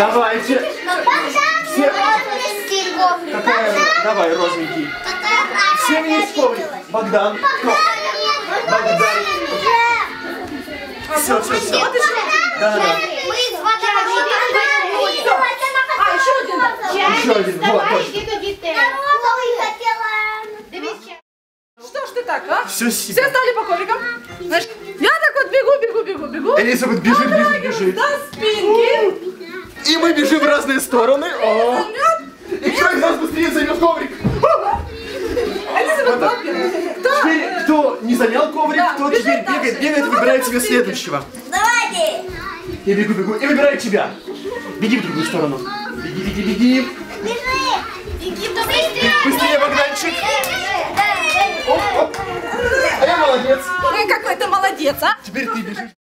Давайте. Все. Какая? Давай, розовенький. Все вниз коврик. Богдан. Богдан. Все. Да. Еще один. Вот. Что ж ты так, а? Все стали по коврикам. Знаешь, я так вот бегу. Элизабет бежит. До спинки. И мы бежим в разные стороны. И кто из нас быстрее займет коврик? Элизабет, Теперь, кто не занял коврик, кто теперь бегает и выбирает себе следующего. Давайте! Я бегу и выбираю тебя. Беги в другую сторону. Беги. Беги, быстрее! Быстрее, Богданчик. Оп. А я молодец. Ой, какой ты молодец, а? Теперь ты бежишь.